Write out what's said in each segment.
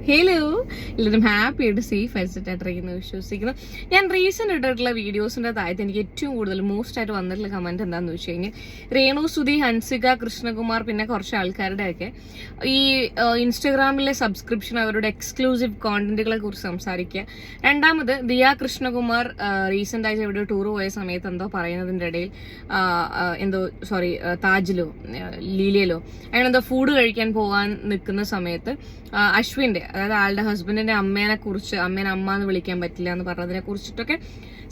Hello, എല്ലാവരും happy ആയിട്ട് safe ആയിട്ടിരിക്കുന്നു വിശ്വസിക്കുന്നു. ഞാൻ റീസെന്റ് ഇട്ടിട്ടുള്ള വീഡിയോസിന്റെ താഴത്ത് എനിക്ക് ഏറ്റവും കൂടുതൽ മോസ്റ്റ് ആയിട്ട് വന്നിട്ടുള്ള കമന്റ് എന്താന്ന് വെച്ച് കഴിഞ്ഞാൽ രേണു സുധി, ഹൻസിക, കൃഷ്ണകുമാർ, പിന്നെ കുറച്ച് ആൾക്കാരുടെ ഒക്കെ ഈ ഇൻസ്റ്റഗ്രാമിലെ സബ്സ്ക്രിപ്ഷൻ, അവരുടെ എക്സ്ക്ലൂസീവ് കോണ്ടന്റുകളെ കുറിച്ച് സംസാരിക്കുക. രണ്ടാമത് ദിയ കൃഷ്ണകുമാർ റീസെന്റ് ആയിട്ട് എവിടെ ടൂർ പോയ സമയത്ത് എന്തോ പറയുന്നതിന്റെ ഇടയിൽ താജിലോ ലീലയിലോ അങ്ങനെ എന്തോ ഫുഡ് കഴിക്കാൻ പോകാൻ നിൽക്കുന്ന സമയത്ത് അശ്വിന്റെ, അതായത് ആളുടെ ഹസ്ബൻഡിന്റെ അമ്മേനെ അമ്മ എന്ന് വിളിക്കാൻ പറ്റില്ല എന്ന് പറഞ്ഞതിനെ കുറിച്ചിട്ടൊക്കെ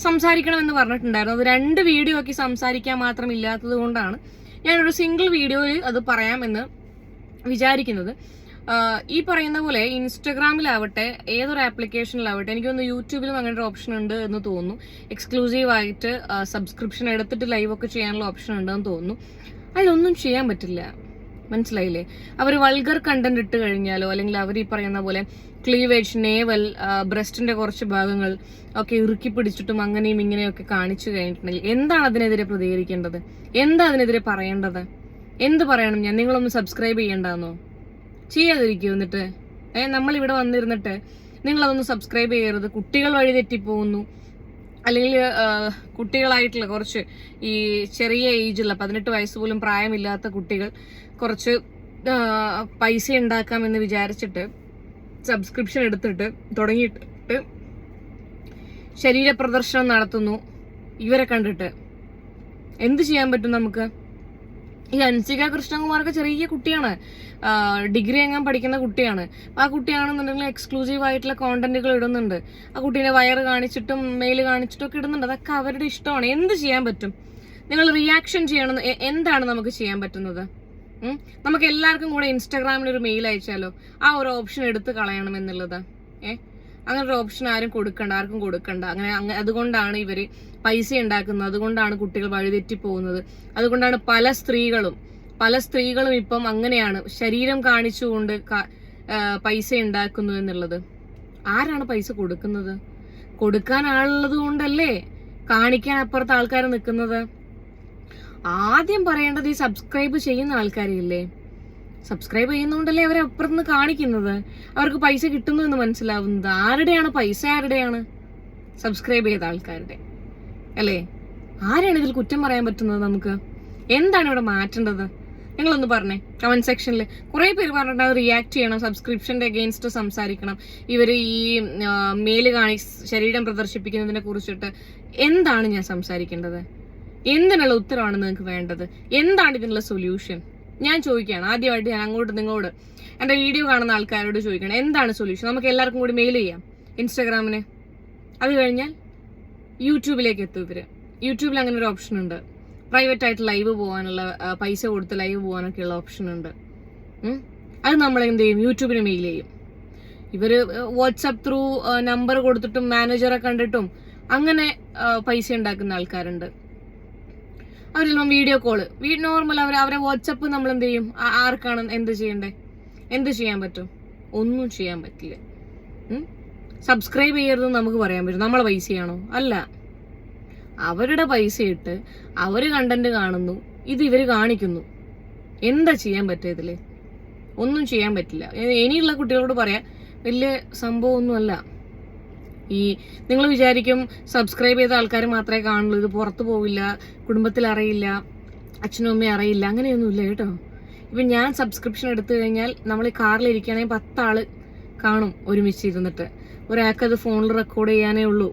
സംസാരിക്കണമെന്ന് പറഞ്ഞിട്ടുണ്ടായിരുന്നു. അത് 2 വീഡിയോ ആക്കി സംസാരിക്കാൻ മാത്രം ഇല്ലാത്തത് കൊണ്ടാണ് ഞാനൊരു സിംഗിൾ വീഡിയോയിൽ അത് പറയാമെന്ന് വിചാരിക്കുന്നത്. ഈ പറയുന്ന പോലെ ഇൻസ്റ്റഗ്രാമിലാവട്ടെ ഏതൊരു ആപ്ലിക്കേഷനിലാവട്ടെ, എനിക്കൊന്ന് യൂട്യൂബിലും അങ്ങനെ ഒരു ഓപ്ഷൻ ഉണ്ട് എന്ന് തോന്നുന്നു. എക്സ്ക്ലൂസീവ് ആയിട്ട് സബ്സ്ക്രിപ്ഷൻ എടുത്തിട്ട് ലൈവ് ഒക്കെ ചെയ്യാനുള്ള ഓപ്ഷൻ ഉണ്ടെന്ന് തോന്നുന്നു. അതിലൊന്നും ചെയ്യാൻ പറ്റില്ല, മനസ്സിലായില്ലേ? അവർ വൾഗർ കണ്ടന്റ് ഇട്ട് കഴിഞ്ഞാലോ, അല്ലെങ്കിൽ അവർ ഈ പറയുന്ന പോലെ ക്ലീവേജ്, നേവൽ, ബ്രസ്റ്റിന്റെ കുറച്ച് ഭാഗങ്ങൾ ഒക്കെ ഇറുക്കി പിടിച്ചിട്ടും അങ്ങനെയും ഇങ്ങനെയൊക്കെ കാണിച്ചു കഴിഞ്ഞിട്ടുണ്ടെങ്കിൽ എന്താണ് അതിനെതിരെ പ്രതികരിക്കേണ്ടത്? എന്താ അതിനെതിരെ പറയേണ്ടത്? എന്ത് പറയണം ഞാൻ? നിങ്ങളൊന്ന് സബ്സ്ക്രൈബ് ചെയ്യണ്ടെന്നോ? ചെയ്യാതിരിക്കുമോ? എന്നിട്ട് നമ്മളിവിടെ വന്നിരുന്നിട്ട് നിങ്ങളതൊന്ന് സബ്സ്ക്രൈബ് ചെയ്യരുത്, കുട്ടികൾ വഴി തെറ്റിപ്പോകുന്നു, അല്ലെങ്കിൽ കുട്ടികളായിട്ടുള്ള കുറച്ച് ഈ ചെറിയ ഏജുള്ള 18 വയസ്സ് പോലും പ്രായമില്ലാത്ത കുട്ടികൾ കുറച്ച് പൈസ ഉണ്ടാക്കാമെന്ന് വിചാരിച്ചിട്ട് സബ്സ്ക്രിപ്ഷൻ എടുത്തിട്ട് തുടങ്ങിയിട്ട് ശരീര പ്രദർശനം നടത്തുന്നു. ഇവരെ കണ്ടിട്ട് എന്ത് ചെയ്യാൻ പറ്റും നമുക്ക്? ഈ ഹൻസിക കൃഷ്ണകുമാർക്ക് ചെറിയ കുട്ടിയാണ്, ഡിഗ്രി എങ്ങാൻ പഠിക്കുന്ന കുട്ടിയാണ്. ആ കുട്ടിയാണെന്നുണ്ടെങ്കിൽ എക്സ്ക്ലൂസീവ് ആയിട്ടുള്ള കോണ്ടന്റുകൾ ഇടുന്നുണ്ട്. ആ കുട്ടീനെ വയറ് കാണിച്ചിട്ടും മെയില് കാണിച്ചിട്ടും ഒക്കെ ഇടുന്നുണ്ട്. അതൊക്കെ അവരുടെ ഇഷ്ടമാണ്. എന്ത് ചെയ്യാൻ പറ്റും? നിങ്ങൾ റിയാക്ഷൻ ചെയ്യണം. എന്താണ് നമുക്ക് ചെയ്യാൻ പറ്റുന്നത്? നമുക്ക് എല്ലാവർക്കും കൂടെ ഇൻസ്റ്റാഗ്രാമിൽ ഒരു മെയിൽ അയച്ചാലോ? ആ ഒരു ഓപ്ഷൻ എടുത്ത് കളയണം എന്നുള്ളത്. അങ്ങനെ ഒരു ഓപ്ഷൻ ആർക്കും കൊടുക്കണ്ട. അങ്ങനെ അതുകൊണ്ടാണ് ഇവര് പൈസ ഉണ്ടാക്കുന്നത്, അതുകൊണ്ടാണ് കുട്ടികൾ വഴിതെറ്റി പോകുന്നത്, അതുകൊണ്ടാണ് പല സ്ത്രീകളും ഇപ്പം അങ്ങനെയാണ് ശരീരം കാണിച്ചുകൊണ്ട് പൈസ ഉണ്ടാക്കുന്നു എന്നുള്ളത്. ആരാണ് പൈസ കൊടുക്കുന്നത്? കൊടുക്കാൻ ആളുള്ളത് കൊണ്ടല്ലേ കാണിക്കാൻ അപ്പുറത്ത് ആൾക്കാർ നിൽക്കുന്നത്. ആദ്യം പറയേണ്ടത് ഈ സബ്സ്ക്രൈബ് ചെയ്യുന്ന ആൾക്കാരില്ലേ, സബ്സ്ക്രൈബ് ചെയ്യുന്നോണ്ടല്ലേ അവരെ അപ്പുറത്തുനിന്ന് കാണിക്കുന്നത്, അവർക്ക് പൈസ കിട്ടുന്നു എന്ന് മനസ്സിലാവുന്നത്. ആരുടെയാണ് പൈസ? ആരുടെയാണ്? സബ്സ്ക്രൈബ് ചെയ്ത ആൾക്കാരുടെ അല്ലേ? ആരാണ് ഇതിൽ കുറ്റം പറയാൻ പറ്റുന്നത്? നമുക്ക് എന്താണ് ഇവിടെ മാറ്റേണ്ടത്? നിങ്ങളൊന്ന് പറഞ്ഞേ കമന്റ് സെക്ഷനിൽ. കുറെ പേര് പറഞ്ഞിട്ട് അത് റിയാക്ട് ചെയ്യണം, സബ്സ്ക്രിപ്ഷന്റെ അഗെയിൻസ്റ്റ് സംസാരിക്കണം, ഇവര് ഈ മേല് ശരീരം പ്രദർശിപ്പിക്കുന്നതിനെ കുറിച്ചിട്ട് എന്താണ് ഞാൻ സംസാരിക്കേണ്ടത്? എന്തിനുള്ള ഉത്തരവാണ് നിങ്ങൾക്ക് വേണ്ടത്? എന്താണ് ഇതിനുള്ള സൊല്യൂഷൻ? ഞാൻ ചോദിക്കുകയാണ്. ആദ്യമായിട്ട് ഞാൻ നിങ്ങളോട് എന്റെ വീഡിയോ കാണുന്ന ആൾക്കാരോട് ചോദിക്കണം, എന്താണ് സൊല്യൂഷൻ? നമുക്ക് എല്ലാവർക്കും കൂടി മെയിൽ ചെയ്യാം ഇൻസ്റ്റാഗ്രാമിന്. അത് കഴിഞ്ഞാൽ യൂട്യൂബിലേക്ക് എത്തും ഇവര്. യൂട്യൂബിൽ അങ്ങനെ ഒരു ഓപ്ഷൻ ഉണ്ട്, പ്രൈവറ്റ് ആയിട്ട് ലൈവ് പോകാനുള്ള, പൈസ കൊടുത്ത് ലൈവ് പോകാനൊക്കെയുള്ള ഓപ്ഷൻ ഉണ്ട്. അത് നമ്മൾ എന്ത് ചെയ്യും? യൂട്യൂബിന് മെയിൽ ചെയ്യും. ഇവര് വാട്സാപ്പ് ത്രൂ നമ്പർ കൊടുത്തിട്ടും മാനേജറെ കണ്ടിട്ടും അങ്ങനെ പൈസ ഉണ്ടാക്കുന്ന ആൾക്കാരുണ്ട്. അവരെല്ലാം വീഡിയോ കോള് നോർമൽ അവരെ വാട്സപ്പ് നമ്മൾ എന്ത് ചെയ്യും? ആർക്കാണ് എന്ത് ചെയ്യണ്ടേ? എന്ത് ചെയ്യാൻ പറ്റും? ഒന്നും ചെയ്യാൻ പറ്റില്ല. സബ്സ്ക്രൈബ് ചെയ്യരുതെന്ന് നമുക്ക് പറയാൻ പറ്റും. നമ്മളെ പൈസയാണോ? അല്ല, അവരുടെ പൈസ ഇട്ട് അവര് കണ്ടന്റ് കാണുന്നു, ഇത് ഇവര് കാണിക്കുന്നു. എന്താ ചെയ്യാൻ പറ്റുക ഇതില്? ഒന്നും ചെയ്യാൻ പറ്റില്ല. ഇനിയുള്ള കുട്ടികളോട് പറയാം, വലിയ സംഭവമൊന്നുമല്ല. നിങ്ങൾ വിചാരിക്കും സബ്സ്ക്രൈബ് ചെയ്ത ആൾക്കാർ മാത്രമേ കാണുള്ളൂ, ഇത് പുറത്തു പോവില്ല, കുടുംബത്തിൽ അറിയില്ല, അച്ഛനും അമ്മയും അറിയില്ല. അങ്ങനെയൊന്നുമില്ല കേട്ടോ. ഇപ്പം ഞാൻ സബ്സ്ക്രിപ്ഷൻ എടുത്തു കഴിഞ്ഞാൽ നമ്മൾ ഈ കാറിലിരിക്കുകയാണെങ്കിൽ 10 ആള് കാണും ഒരുമിച്ചിരുന്നിട്ട്. ഒരാൾക്ക് അത് ഫോണിൽ റെക്കോർഡ് ചെയ്യാനേ ഉള്ളൂ.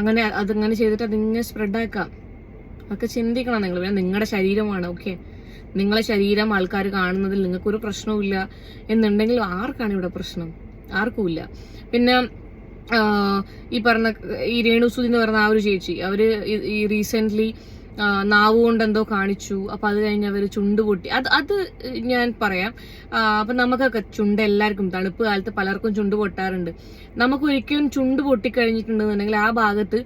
അതങ്ങനെ ചെയ്തിട്ട് അതിങ്ങനെ സ്പ്രെഡാക്കാം. അതൊക്കെ ചിന്തിക്കണം നിങ്ങൾ. പിന്നെ നിങ്ങളുടെ ശരീരമാണ്, ഓക്കെ, നിങ്ങളെ ശരീരം ആൾക്കാർ കാണുന്നതിൽ നിങ്ങൾക്കൊരു പ്രശ്നവും എന്നുണ്ടെങ്കിൽ ആർക്കാണ് ഇവിടെ പ്രശ്നം? ആർക്കുമില്ല. പിന്നെ ഈ പറഞ്ഞ ഈ രേണു സുധി എന്ന് പറഞ്ഞ ആ ഒരു ചേച്ചി, അവര് ഈ റീസെന്റ് നാവ് കൊണ്ട് എന്തോ കാണിച്ചു. അപ്പൊ അത് കഴിഞ്ഞ് അവര് ചുണ്ട് പൊട്ടി. അത് ഞാൻ പറയാം. അപ്പൊ നമുക്കൊക്കെ ചുണ്ട്, എല്ലാവർക്കും തണുപ്പ് കാലത്ത് പലർക്കും ചുണ്ട് പൊട്ടാറുണ്ട്. നമുക്ക് ഒരിക്കലും ചുണ്ട് പൊട്ടിക്കഴിഞ്ഞിട്ടുണ്ടെന്നുണ്ടെങ്കിൽ ആ ഭാഗത്ത്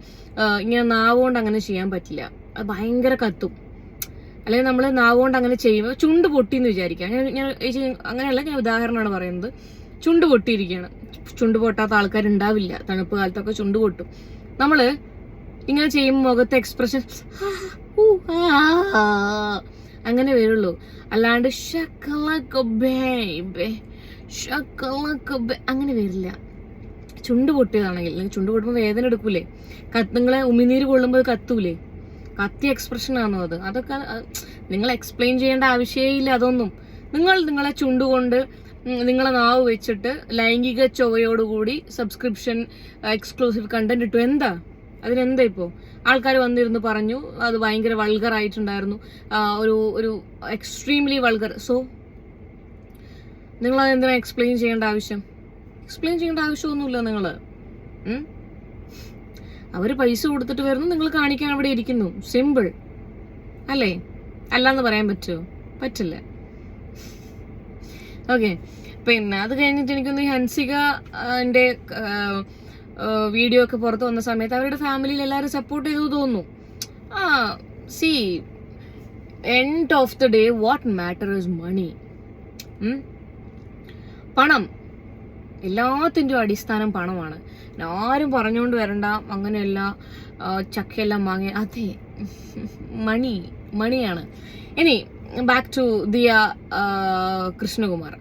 ഇങ്ങനെ നാവ് കൊണ്ട് അങ്ങനെ ചെയ്യാൻ പറ്റില്ല. അത് ഭയങ്കര കത്തും. അല്ലെങ്കിൽ നമ്മൾ നാവ് കൊണ്ട് അങ്ങനെ ചെയ്യുമ്പോൾ ചുണ്ട് പൊട്ടിന്ന് വിചാരിക്കാം. അങ്ങനെയല്ല, ഞാൻ ഉദാഹരണമാണ് പറയുന്നത്. ചുണ്ട് പൊട്ടിയിരിക്കുകയാണ്. ചുണ്ട് പൊട്ടാത്ത ആൾക്കാരുണ്ടാവില്ല. തണുപ്പ് കാലത്തൊക്കെ ചുണ്ട് പൊട്ടും. നമ്മള് ഇങ്ങനെ ചെയ്യുമ്പോൾ മുഖത്തെ എക്സ്പ്രഷൻ അങ്ങനെ വരുള്ളൂ. അല്ലാണ്ട് അങ്ങനെ വരില്ല. ചുണ്ട് പൊട്ടിയതാണെങ്കിൽ, ചുണ്ട് പൊട്ടുമ്പോൾ വേദന എടുക്കൂലേ, നിങ്ങളെ ഉമിനീര് കൊള്ളുമ്പോൾ കത്തൂലേ, കത്തി എക്സ്പ്രഷൻ ആണോ അത്? അതൊക്കെ നിങ്ങൾ എക്സ്പ്ലെയിൻ ചെയ്യേണ്ട ആവശ്യമേ ഇല്ല അതൊന്നും. നിങ്ങളെ ചുണ്ടുകൊണ്ട് നിങ്ങളെ നാവ് വെച്ചിട്ട് ലൈംഗിക ചൊവ്വയോടുകൂടി സബ്സ്ക്രിപ്ഷൻ എക്സ്ക്ലൂസീവ് കണ്ടന്റ് ഇട്ടു. എന്താ അതിനെന്താ? ഇപ്പോൾ ആൾക്കാർ വന്നിരുന്ന് പറഞ്ഞു അത് ഭയങ്കര വൾഗർ ആയിട്ടുണ്ടായിരുന്നു, ഒരു എക്സ്ട്രീംലി വൾഗർ. സോ നിങ്ങൾ അതെന്തിനാ എക്സ്പ്ലെയിൻ ചെയ്യേണ്ട ആവശ്യം? എക്സ്പ്ലെയിൻ ചെയ്യേണ്ട ആവശ്യമൊന്നുമില്ല. നിങ്ങള് അവര് പൈസ കൊടുത്തിട്ട് വരുന്നു, നിങ്ങൾ കാണിക്കാൻ അവിടെ ഇരിക്കുന്നു. സിമ്പിൾ അല്ലേ? അല്ലാന്ന് പറയാൻ പറ്റുമോ? പറ്റില്ല. ഓക്കെ, പിന്നെ അത് കഴിഞ്ഞിട്ട് എനിക്കൊന്ന് ഹൻസികന്റെ വീഡിയോ ഒക്കെ പുറത്ത് വന്ന സമയത്ത് അവരുടെ ഫാമിലിയിൽ എല്ലാവരും സപ്പോർട്ട് ചെയ്തു തോന്നുന്നു. See end of the day what matter is money. പണം, എല്ലാത്തിൻ്റെയും അടിസ്ഥാനം പണമാണ്. ആരും പറഞ്ഞുകൊണ്ട് വരണ്ട അങ്ങനെയല്ല ചക്കയെല്ലാം വാങ്ങി. അതെ, മണിയാണ്. ഇനി back to Diya Krishnakumar.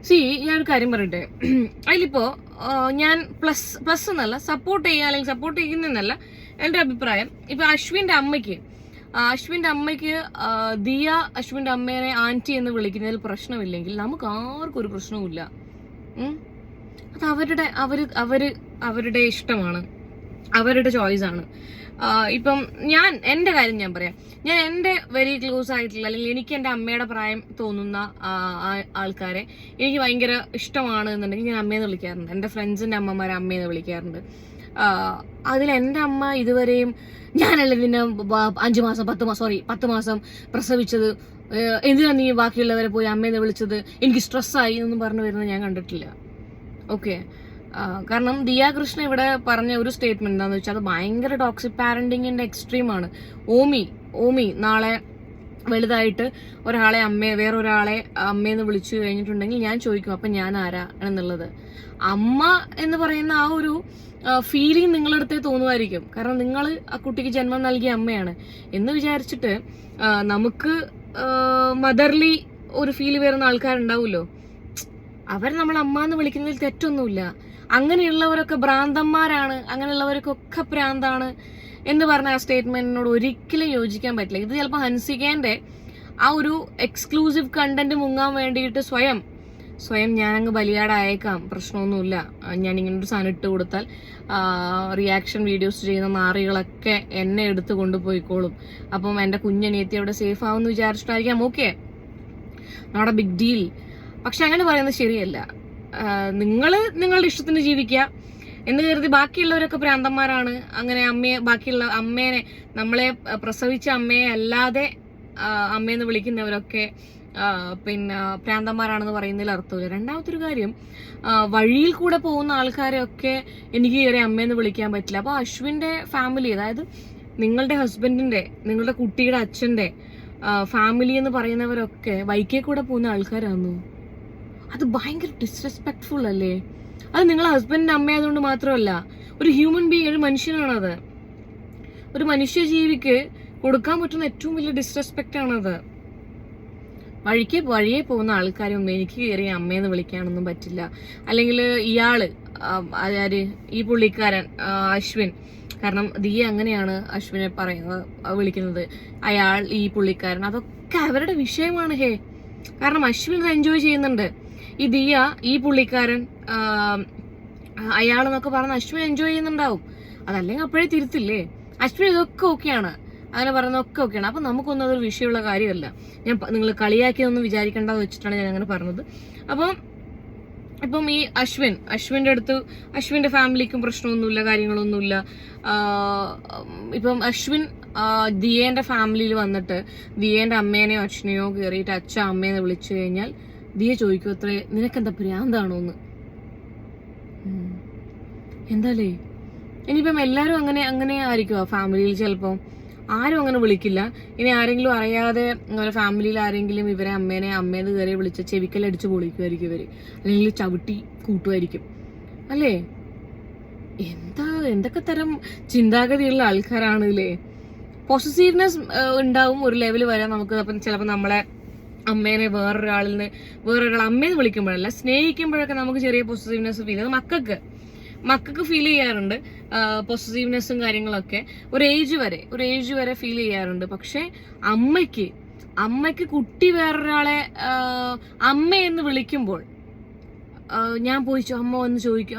See, ഞാനൊരു കാര്യം പറയട്ടെ. അതിലിപ്പോ ഞാൻ പ്ലസ് എന്നല്ല, സപ്പോർട്ട് ചെയ്യുക അല്ലെങ്കിൽ സപ്പോർട്ട് ചെയ്യുന്നല്ല എൻ്റെ അഭിപ്രായം. ഇപ്പൊ അശ്വിന്റെ അമ്മയ്ക്ക് ദിയ അശ്വിന്റെ അമ്മേനെ ആന്റി എന്ന് വിളിക്കുന്നതിൽ പ്രശ്നമില്ലെങ്കിൽ നമുക്ക് ആർക്കും ഒരു പ്രശ്നവുമില്ല. അത് അവരുടെ ഇഷ്ടമാണ്, അവരുടെ ചോയ്സ് ആണ്. ഇപ്പം എൻ്റെ കാര്യം ഞാൻ പറയാം. ഞാൻ എൻ്റെ വെരി ക്ലോസ് ആയിട്ടുള്ള അല്ലെങ്കിൽ എനിക്ക് എൻ്റെ അമ്മയുടെ പ്രായം തോന്നുന്ന ആൾക്കാരെ എനിക്ക് ഭയങ്കര ഇഷ്ടമാണ് എന്നുണ്ടെങ്കിൽ ഞാൻ അമ്മയെന്ന് വിളിക്കാറുണ്ട്. എൻ്റെ ഫ്രണ്ട്സിൻ്റെ അമ്മമാരെ അമ്മയെന്ന് വിളിക്കാറുണ്ട്. അതിൽ എൻ്റെ അമ്മ ഇതുവരെയും ഞാനല്ല നിന്നെ 10 മാസം പ്രസവിച്ചത്, എന്തിനാ നീ ബാക്കിയുള്ളവരെ പോയി അമ്മയെന്ന് വിളിച്ചത്, എനിക്ക് സ്ട്രെസ്സായി എന്നൊന്നും പറഞ്ഞു വരുന്നത് ഞാൻ കണ്ടിട്ടില്ല. ഓക്കെ, കാരണം ദിയ കൃഷ്ണ ഇവിടെ പറഞ്ഞ ഒരു സ്റ്റേറ്റ്മെന്റ് എന്താണെന്ന് വെച്ചാൽ അത് ഭയങ്കര ടോക്സിക് പാരന്റിങ്ങിന്റെ എക്സ്ട്രീമാണ്. ഓമി നാളെ വലുതായിട്ട് വേറൊരാളെ അമ്മയെന്ന് വിളിച്ചു കഴിഞ്ഞിട്ടുണ്ടെങ്കിൽ ഞാൻ ചോദിക്കും അപ്പൊ ഞാൻ ആരാ എന്നുള്ളത്. അമ്മ എന്ന് പറയുന്ന ആ ഒരു ഫീലിംഗ് നിങ്ങളടുത്തേ തോന്നുമായിരിക്കും. കാരണം നിങ്ങൾ ആ കുട്ടിക്ക് ജന്മം നൽകിയ അമ്മയാണ് എന്ന് വിചാരിച്ചിട്ട് നമുക്ക് മദർലി ഒരു ഫീൽ വരുന്ന ആൾക്കാരുണ്ടാവുമല്ലോ. അവർ നമ്മൾ അമ്മ എന്ന് വിളിക്കുന്നതിൽ തെറ്റൊന്നുമില്ല. അങ്ങനെയുള്ളവരൊക്കെ ഭ്രാന്തന്മാരാണ്, അങ്ങനെയുള്ളവർക്കൊക്കെ ഭ്രാന്താണ് എന്ന് പറഞ്ഞ ആ സ്റ്റേറ്റ്മെന്റിനോട് ഒരിക്കലും യോജിക്കാൻ പറ്റില്ല. ഇത് ചിലപ്പോൾ ഹൻസികേന്റെ ആ ഒരു എക്സ്ക്ലൂസീവ് കണ്ടന്റ് മുങ്ങാൻ വേണ്ടിയിട്ട് സ്വയം ഞാനങ്ങ് ബലിയാടായേക്കാം, പ്രശ്നമൊന്നുമില്ല. ഞാൻ ഇങ്ങനെ ഒരു സാധനം ഇട്ട് കൊടുത്താൽ റിയാക്ഷൻ വീഡിയോസ് ചെയ്യുന്ന നാറികളൊക്കെ എന്നെ എടുത്ത് കൊണ്ടുപോയിക്കോളും. അപ്പം എൻ്റെ കുഞ്ഞനിയത്തി അവിടെ സേഫ് ആവുമെന്ന് വിചാരിച്ചിട്ടായിരിക്കാം. Okay, not a big deal. പക്ഷെ അങ്ങനെ പറയുന്നത് ശരിയല്ല. നിങ്ങളുടെ ഇഷ്ടത്തിന് ജീവിക്കുക എന്ന് കരുതി ബാക്കിയുള്ളവരൊക്കെ ഭ്രാന്തന്മാരാണ്, അങ്ങനെ ബാക്കിയുള്ള അമ്മേനെ, നമ്മളെ പ്രസവിച്ച അമ്മയെ അല്ലാതെ അമ്മയെന്ന് വിളിക്കുന്നവരൊക്കെ പിന്നെ ഭ്രാന്തന്മാരാണെന്ന് പറയുന്നതിൽ അർത്ഥമില്ല. രണ്ടാമത്തെ ഒരു കാര്യം, വഴിയിൽ കൂടെ പോകുന്ന ആൾക്കാരെയൊക്കെ എനിക്ക് കയറി അമ്മയെന്ന് വിളിക്കാൻ പറ്റില്ല. അപ്പൊ അശ്വിന്റെ ഫാമിലി, അതായത് നിങ്ങളുടെ ഹസ്ബൻഡിന്റെ, നിങ്ങളുടെ കുട്ടിയുടെ അച്ഛന്റെ ഫാമിലി എന്ന് പറയുന്നവരൊക്കെ വൈക്കേ കൂടെ പോകുന്ന ആൾക്കാരാണോ? അത് ഭയങ്കര ഡിസ്റെസ്പെക്ട്ഫുൾ അല്ലേ? അത് നിങ്ങളെ ഹസ്ബൻഡിന്റെ അമ്മയായതുകൊണ്ട് മാത്രമല്ല, ഒരു ഹ്യൂമൻ ബീങ്, ഒരു മനുഷ്യനാണത്. ഒരു മനുഷ്യജീവിക്ക് കൊടുക്കാൻ പറ്റുന്ന ഏറ്റവും വലിയ ഡിസ്റെസ്പെക്റ്റ് ആണത്. വഴിയെ പോകുന്ന ആൾക്കാരൊന്നും എനിക്ക് കയറി അമ്മയെന്ന് വിളിക്കാനൊന്നും പറ്റില്ല. അല്ലെങ്കിൽ ഈ പുള്ളിക്കാരൻ അശ്വിൻ, കാരണം ദിയ അങ്ങനെയാണ് അശ്വിനെ വിളിക്കുന്നത്, ഈ പുള്ളിക്കാരൻ, അതൊക്കെ അവരുടെ വിഷയമാണ്. കാരണം അശ്വിൻ എൻജോയ് ചെയ്യുന്നുണ്ട്. ഈ ദിയ, ഈ പുള്ളിക്കാരൻ, അയാളെന്നൊക്കെ പറഞ്ഞ് അശ്വിൻ എൻജോയ് ചെയ്യുന്നുണ്ടാവും. അതല്ലെങ്കിൽ അപ്പോഴേ തിരുത്തില്ലേ? അശ്വിൻ ഇതൊക്കെ ഓക്കെയാണ്, അങ്ങനെ പറയുന്നതൊക്കെ ഓക്കെയാണ്. അപ്പൊ നമുക്കൊന്നും അതൊരു വിഷയമുള്ള കാര്യമല്ല. നിങ്ങൾ കളിയാക്കിയൊന്നും വിചാരിക്കേണ്ടെന്ന് വെച്ചിട്ടാണ് ഞാൻ അങ്ങനെ പറഞ്ഞത്. ഇപ്പം ഈ അശ്വിന്റെ അടുത്ത് അശ്വിന്റെ ഫാമിലിക്കും പ്രശ്നമൊന്നുമില്ല, കാര്യങ്ങളൊന്നുമില്ല. ഇപ്പം അശ്വിൻ ദിയേന്റെ ഫാമിലിയിൽ വന്നിട്ട് ദിയേന്റെ അമ്മേനെയോ അച്ഛനെയോ കയറിയിട്ട് അച്ഛ അമ്മേനെ വിളിച്ചു കഴിഞ്ഞാൽ ദിയ ചോദിക്കും അത്രേ, നിനക്കെന്താ ഭ്രാന്താണോന്ന്. എന്താലേ, ഇനിയിപ്പം എല്ലാരും അങ്ങനെ ആയിരിക്കും ഫാമിലിയിൽ. ചിലപ്പോ ആരും അങ്ങനെ വിളിക്കില്ല. ഇനി ആരെങ്കിലും അറിയാതെ ഫാമിലിയിൽ ആരെങ്കിലും ഇവരെ അമ്മേന്ന് കയറി വിളിച്ച് ചെവിക്കലടിച്ച് പൊളിക്കുമായിരിക്കും ഇവര്, അല്ലെങ്കിൽ ചവിട്ടി കൂട്ടുമായിരിക്കും അല്ലേ? എന്തൊക്കെ തരം ചിന്താഗതിയുള്ള ആൾക്കാരാണ് ഇല്ലേ? പോസിറ്റീവ്നെസ് ഉണ്ടാവും ഒരു ലെവൽ വരെ. നമുക്ക് അപ്പം ചിലപ്പോൾ നമ്മളെ അമ്മേനെ വേറൊരാൾ അമ്മേന്ന് വിളിക്കുമ്പോഴല്ല, സ്നേഹിക്കുമ്പോഴൊക്കെ നമുക്ക് ചെറിയ പൊസസീവ്നെസ് ഫീൽ ചെയ്ത് മക്കൾക്ക് ഫീൽ ചെയ്യാറുണ്ട്. പൊസസീവ്നെസ്സും കാര്യങ്ങളൊക്കെ ഒരു ഏജ് വരെ ഫീൽ ചെയ്യാറുണ്ട്. പക്ഷെ അമ്മയ്ക്ക് കുട്ടി വേറൊരാളെ അമ്മയെന്ന് വിളിക്കുമ്പോൾ ഞാൻ പോയി അമ്മ വന്ന് ചോദിക്കും,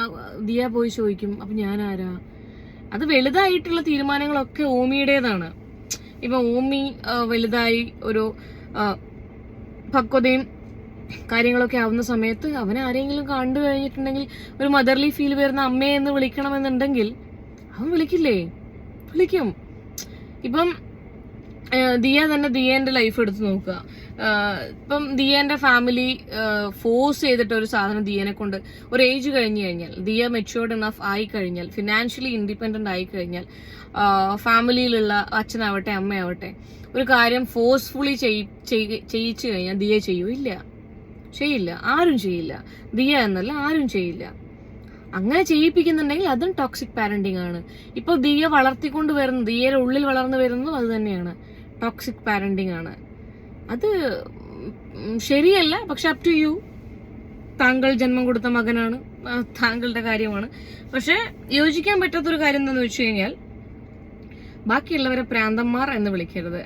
ദിയ പോയി ചോദിക്കും, അപ്പൊ ഞാൻ ആരാ? അത് വലുതായിട്ടുള്ള തീരുമാനങ്ങളൊക്കെ ഓമിയുടേതാണ്. ഇപ്പൊ ഓമി വലുതായി ഒരു പക്വതയും കാര്യങ്ങളൊക്കെ ആവുന്ന സമയത്ത് അവൻ ആരെങ്കിലും കണ്ടു കഴിഞ്ഞിട്ടുണ്ടെങ്കിൽ ഒരു മദർലി ഫീൽ വരുന്ന അമ്മയെ എന്ന് വിളിക്കണമെന്നുണ്ടെങ്കിൽ അവൻ വിളിക്കും. ഇപ്പം ദിയേന്റെ ലൈഫ് എടുത്ത് നോക്കുക. ഇപ്പം ദിയേന്റെ ഫാമിലി ഫോഴ്സ് ചെയ്തിട്ട് ഒരു സാധനം ദിയനെ കൊണ്ട് ഒരു ഏജ് കഴിഞ്ഞു കഴിഞ്ഞാൽ, ദിയ മെച്യൂർഡ് ഇനഫ് ആയി കഴിഞ്ഞാൽ, ഫിനാൻഷ്യലി ഇൻഡിപെൻഡന്റ് ആയി കഴിഞ്ഞാൽ, ഫാമിലിയിലുള്ള അച്ഛനാവട്ടെ അമ്മയാവട്ടെ ഒരു കാര്യം ഫോഴ്സ്ഫുള്ളി ചെയ്യിച്ചു കഴിഞ്ഞാൽ ദിയ ചെയ്യില്ല, ആരും ചെയ്യില്ല. ദിയ എന്നല്ല, ആരും ചെയ്യില്ല. അങ്ങനെ ചെയ്യിപ്പിക്കുന്നുണ്ടെങ്കിൽ അതും ടോക്സിക് പാരന്റിങ് ആണ്. ഇപ്പൊ ദിയ വളർത്തിക്കൊണ്ട് വരുന്നത്, ദിയയുടെ ഉള്ളിൽ വളർന്നു വരുന്നതും അത് തന്നെയാണ്, ടോക്സിക് പാരന്റിങ് ആണ്. അത് ശരിയല്ല. പക്ഷെ അപ് ടു യു, താങ്കൾ ജന്മം കൊടുത്ത മകനാണ്, താങ്കളുടെ കാര്യമാണ്. പക്ഷെ യോജിക്കാൻ പറ്റാത്തൊരു കാര്യം എന്താണെന്ന് വെച്ച് കഴിഞ്ഞാൽ, ബാക്കിയുള്ളവരെ പ്രാന്തന്മാർ എന്ന് വിളിക്കരുത്.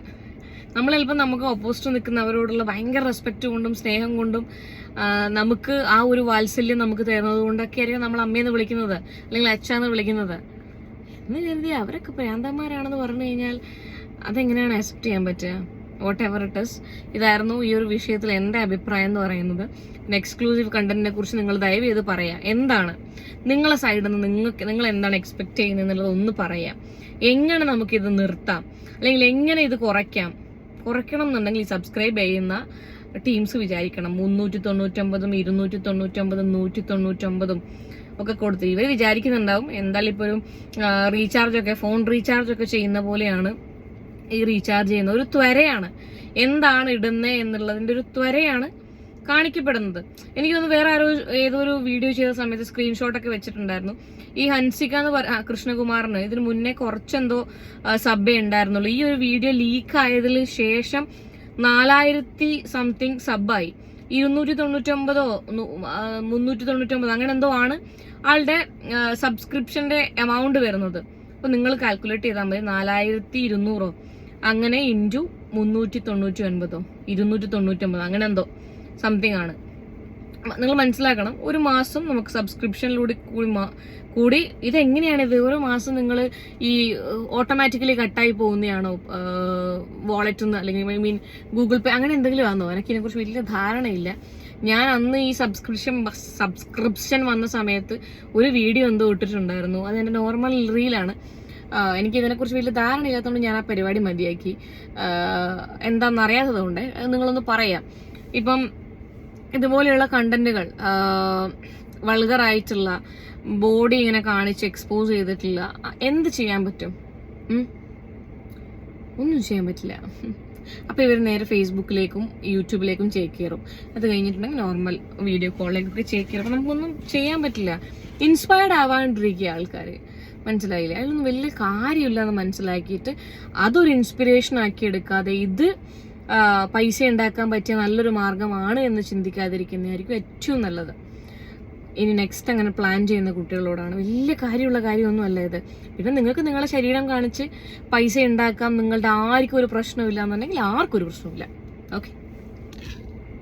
നമ്മൾ ചിലപ്പോൾ നമുക്ക് ഓപ്പോസിറ്റ് നിൽക്കുന്നവരോടുള്ള ഭയങ്കര റെസ്പെക്ട് കൊണ്ടും സ്നേഹം കൊണ്ടും നമുക്ക് ആ ഒരു വാത്സല്യം നമുക്ക് തരുന്നത് കൊണ്ടൊക്കെ ആയിരിക്കും നമ്മൾ അമ്മയെന്ന് വിളിക്കുന്നത്, അല്ലെങ്കിൽ അച്ഛന്ന് വിളിക്കുന്നത്. എന്ന് കരുതി അവരൊക്കെ പ്രാന്തന്മാരാണെന്ന് പറഞ്ഞു കഴിഞ്ഞാൽ അതെങ്ങനെയാണ് അക്സെപ്റ്റ് ചെയ്യാൻ പറ്റുക? വാട്ട് എവർ ഇറ്റ് ഇസ്, ഇതായിരുന്നു ഈ ഒരു വിഷയത്തിൽ എൻ്റെ അഭിപ്രായം എന്ന് പറയുന്നത്. പിന്നെ എക്സ്ക്ലൂസീവ് കണ്ടന്റിനെ കുറിച്ച് നിങ്ങൾ ദയവ് ചെയ്ത് പറയാം. എന്താണ് നിങ്ങളെ സൈഡിൽ നിന്ന് നിങ്ങൾ എന്താണ് എക്സ്പെക്ട് ചെയ്യുന്നത് എന്നുള്ളത് ഒന്ന് പറയാം. എങ്ങനെ നമുക്കിത് നിർത്താം, അല്ലെങ്കിൽ എങ്ങനെ ഇത് കുറയ്ക്കണം എന്നുണ്ടെങ്കിൽ ഈ സബ്സ്ക്രൈബ് ചെയ്യുന്ന ടീംസ് വിചാരിക്കണം. 399, 299, 199 ഒക്കെ കൊടുത്ത് ഇവർ വിചാരിക്കുന്നുണ്ടാവും എന്തായാലും ഇപ്പോൾ ഒരു ഫോൺ റീചാർജ് ഒക്കെ ചെയ്യുന്ന പോലെയാണ് ഈ റീചാർജ് ചെയ്യുന്ന ഒരു ത്വരയാണ്. എന്താണ് ഇടുന്നത് എന്നുള്ളതിന്റെ ഒരു ത്വരയാണ് കാണിക്കപ്പെടുന്നത്. എനിക്ക് തോന്നുന്നു വേറെ ഏതോ ഒരു വീഡിയോ ചെയ്ത സമയത്ത് സ്ക്രീൻഷോട്ടൊക്കെ വെച്ചിട്ടുണ്ടായിരുന്നു. ഈ ഹൻസിക എന്ന് കൃഷ്ണകുമാറിന് ഇതിന് മുന്നേ കുറച്ചെന്തോ സബ്ബേ ഉണ്ടായിരുന്നുള്ളൂ. ഈ ഒരു വീഡിയോ ലീക്ക് ആയതിൽ ശേഷം 4000 സംതിങ് സബ്ബായി. 299 399 അങ്ങനെ എന്തോ ആണ് ആളുടെ സബ്സ്ക്രിപ്ഷന്റെ എമൗണ്ട് വരുന്നത്. അപ്പൊ നിങ്ങൾ കാൽക്കുലേറ്റ് ചെയ്താൽ മതി, 4200 അങ്ങനെ ഇൻറ്റു 399 299 അങ്ങനെ എന്തോ സംതിങ് ആണ്. നിങ്ങൾ മനസ്സിലാക്കണം, ഒരു മാസം നമുക്ക് സബ്സ്ക്രിപ്ഷനിലൂടെ കൂടി ഇതെങ്ങനെയാണിത്? ഓരോ മാസം നിങ്ങൾ ഈ ഓട്ടോമാറ്റിക്കലി കട്ടായി പോകുന്നതാണോ വാളറ്റിൽ നിന്ന്, അല്ലെങ്കിൽ ഗൂഗിൾ പേ അങ്ങനെ എന്തെങ്കിലും ആണോ? എനിക്ക് ഇതിനെക്കുറിച്ച് വലിയ ധാരണയില്ല. ഞാൻ അന്ന് ഈ സബ്സ്ക്രിപ്ഷൻ വന്ന സമയത്ത് ഒരു വീഡിയോ എന്തോ ഇട്ടിട്ടുണ്ടായിരുന്നു, അത് എൻ്റെ നോർമൽ റീലാണ്. എനിക്ക് ഇതിനെക്കുറിച്ച് വലിയ ധാരണ ഇല്ലാത്തതുകൊണ്ട് ഞാൻ ആ പരിപാടി മതിയാക്കി. എന്താണെന്നറിയാത്തത് കൊണ്ട് നിങ്ങളൊന്ന് പറയാം. ഇപ്പം ഇതുപോലെയുള്ള കണ്ടന്റുകൾ വൾഗറായിട്ടുള്ള ബോഡി ഇങ്ങനെ കാണിച്ച് എക്സ്പോസ് ചെയ്തിട്ടില്ല, എന്ത് ചെയ്യാൻ പറ്റും? ഒന്നും ചെയ്യാൻ പറ്റില്ല. അപ്പൊ ഇവർ നേരെ ഫേസ്ബുക്കിലേക്കും യൂട്യൂബിലേക്കും ചേക്കേറും. അത് കഴിഞ്ഞിട്ടുണ്ടെങ്കിൽ നോർമൽ വീഡിയോ കോളിലേക്കൊക്കെ ചേക്കേറും. നമുക്കൊന്നും ചെയ്യാൻ പറ്റില്ല. ഇൻസ്പയർഡ് ആവാണ്ടിരിക്കുക ആൾക്കാർ, മനസ്സിലായില്ലേ? അതിലൊന്നും വലിയ കാര്യമില്ല എന്ന് മനസ്സിലാക്കിയിട്ട് അതൊരു ഇൻസ്പിറേഷൻ ആക്കി എടുക്കാതെ ഇത് പൈസ ഉണ്ടാക്കാൻ പറ്റിയ നല്ലൊരു മാർഗമാണ് എന്ന് ചിന്തിക്കാതിരിക്കുന്നതായിരിക്കും ഏറ്റവും നല്ലത്. ഇനി നെക്സ്റ്റ് അങ്ങനെ പ്ലാൻ ചെയ്യുന്ന കുട്ടികളോടാണ്, വലിയ കാര്യമുള്ള കാര്യമൊന്നും അല്ല ഇത്. പിന്നെ നിങ്ങൾക്ക് നിങ്ങളെ ശരീരം കാണിച്ച് പൈസ ഉണ്ടാക്കാം, നിങ്ങളുടെ ആർക്കും ഒരു പ്രശ്നമില്ല എന്നുണ്ടെങ്കിൽ ആർക്കും ഒരു പ്രശ്നമില്ല. ഓക്കെ.